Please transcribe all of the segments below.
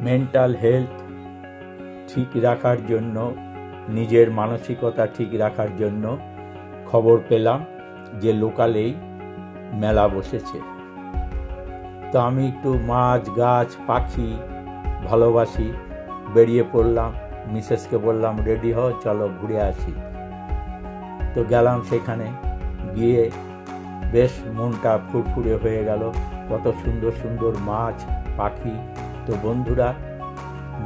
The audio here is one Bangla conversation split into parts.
মেন্টাল হেলথ ঠিক রাখার জন্য, নিজের মানসিকতা ঠিক রাখার জন্য খবর পেলাম যে লোকালেই মেলা বসেছে। তো আমি একটু মাছ, গাছ, পাখি ভালোবাসি, বেরিয়ে পড়লাম। মিসেসকে বললাম, রেডি হও, চলো ঘুরে আসি। তো গেলাম সেখানে, গিয়ে বেশ মনটা ফুরফুরে হয়ে গেল। কত সুন্দর সুন্দর মাছ, পাখি। তো বন্ধুরা,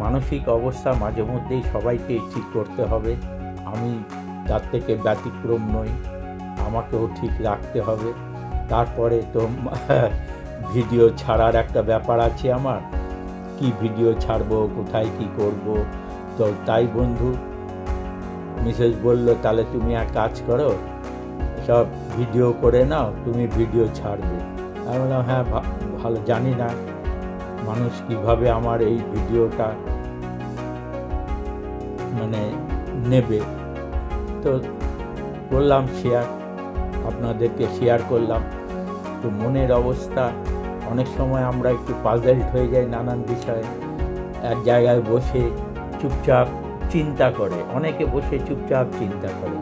মানসিক অবস্থা মাঝে মধ্যেই সবাইকে ঠিক করতে হবে। আমি তার থেকে ব্যতিক্রম নই, আমাকেও ঠিক রাখতে হবে। তারপরে তো ভিডিও ছাড়ার একটা ব্যাপার আছে আমার, কি ভিডিও ছাড়বো, কোথায় কি করব। তো তাই বন্ধু, মিসেস বলল, তাহলে তুমি এক কাজ করো, সব ভিডিও করে নাও, তুমি ভিডিও ছাড়বে। আমি বললাম, হ্যাঁ ভালো, জানি না মানুষ কিভাবে আমার এই ভিডিওটা মানে নেবে। তো করলাম শেয়ার, আপনাদেরকে শেয়ার করলাম। তো মনের অবস্থা, অনেক সময় আমরা একটু পাজলড হয়ে যাই নানান বিষয়ে। এক জায়গায় বসে চুপচাপ চিন্তা করে, অনেকে বসে চুপচাপ চিন্তা করে।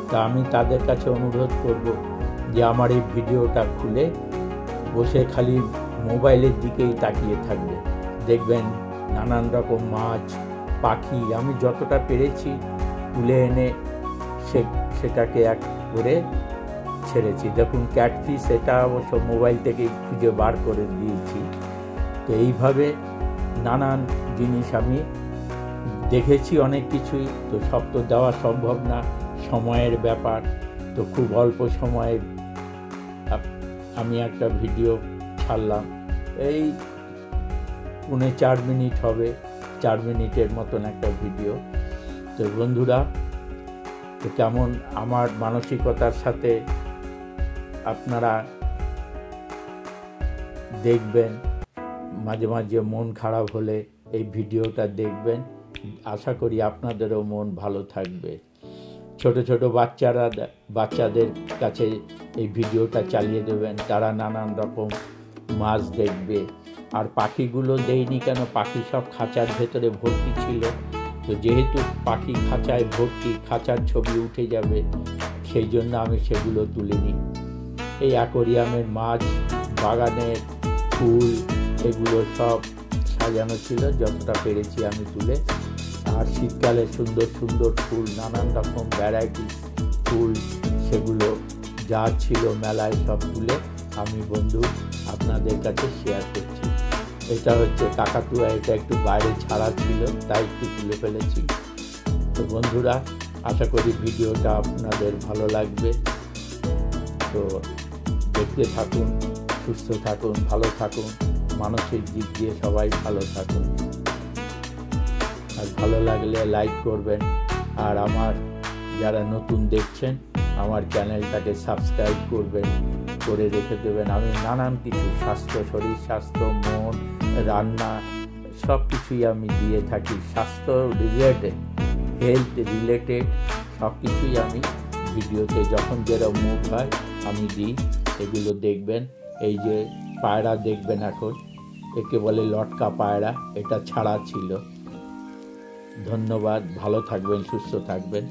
তা আমি তাদের কাছে অনুরোধ করব যে আমার এই ভিডিওটা খুলে বসে খালি মোবাইলের দিকেই তাকিয়ে থাকবে, দেখবেন নানান রকম মাছ, পাখি আমি যতটা পেরেছি তুলে এনে সেটাকে এক করে ছেড়েছি। দেখুন ক্যাটফিশ, এটা অবশ্য মোবাইল থেকে খুঁজে বার করে দিয়েছি। তো এইভাবে নানান জিনিস আমি দেখেছি, অনেক কিছুই। তো সব তো দেওয়া সম্ভব না, সময়ের ব্যাপার। তো খুব অল্প সময়ে আমি একটা ভিডিও ছাড়লাম, এই 4.5 মিনিট হবে, 4 মিনিটের মতন একটা ভিডিও। তো বন্ধুরা, তো কেমন আমার মানসিকতার সাথে আপনারা দেখবেন, মাঝে মাঝে মন খারাপ হলে এই ভিডিওটা দেখবেন। আশা করি আপনাদেরও মন ভালো থাকবে। ছোট ছোট বাচ্চাদের কাছে এই ভিডিওটা চালিয়ে দেবেন, তারা নানান রকম মাছ দেখবে। আর পাখিগুলো দেইনি কেন, পাখি সব খাঁচার ভেতরে ভর্তি ছিল। তো যেহেতু পাখি খাঁচায় ভর্তি, খাঁচার ছবি উঠে যাবে, সেই জন্য আমি সেগুলো তুলিনি। এই অ্যাকোরিয়ামের মাছ, বাগানের ফুল, এগুলো সব সাজানো ছিল, যতটা পেরেছি আমি তুলে। আর শীতকালে সুন্দর সুন্দর ফুল, নানান রকম ভ্যারাইটি ফুল, সেগুলো যা ছিল মেলায় সব তুলে আমি বন্ধু আপনাদের কাছে শেয়ার করছি। এটা হচ্ছে কাকাতুয়া, এটা একটু বাইরে ছাড়া ছিল, তাই একটু তুলে ফেলেছি। তো বন্ধুরা, আশা করি ভিডিওটা আপনাদের ভালো লাগবে। তো দেখতে থাকুন, সুস্থ থাকুন, ভালো থাকুন, মানসিক দিক দিয়ে সবাই ভালো থাকুন। আর ভালো লাগলে লাইক করবেন। আর আমার যারা নতুন দেখছেন, আমার চ্যানেলটাকে সাবস্ক্রাইব করবেন, করে রেখে দেবেন। আমি নানান কিছু স্বাস্থ্য, শরীর স্বাস্থ্য, মন, রান্না সব কিছুই আমি দিয়ে থাকি। স্বাস্থ্য রিলেটেড, হেলথ রিলেটেড সব কিছুই আমি ভিডিওতে যখন যেরকম মুড হয় আমি দিই, এগুলো দেখবেন। এই যে পায়রা দেখবেন এখন, একে বলে লটকা পায়রা, এটা ছাড়া ছিল। ধন্যবাদ, ভালো থাকবেন, সুস্থ থাকবেন।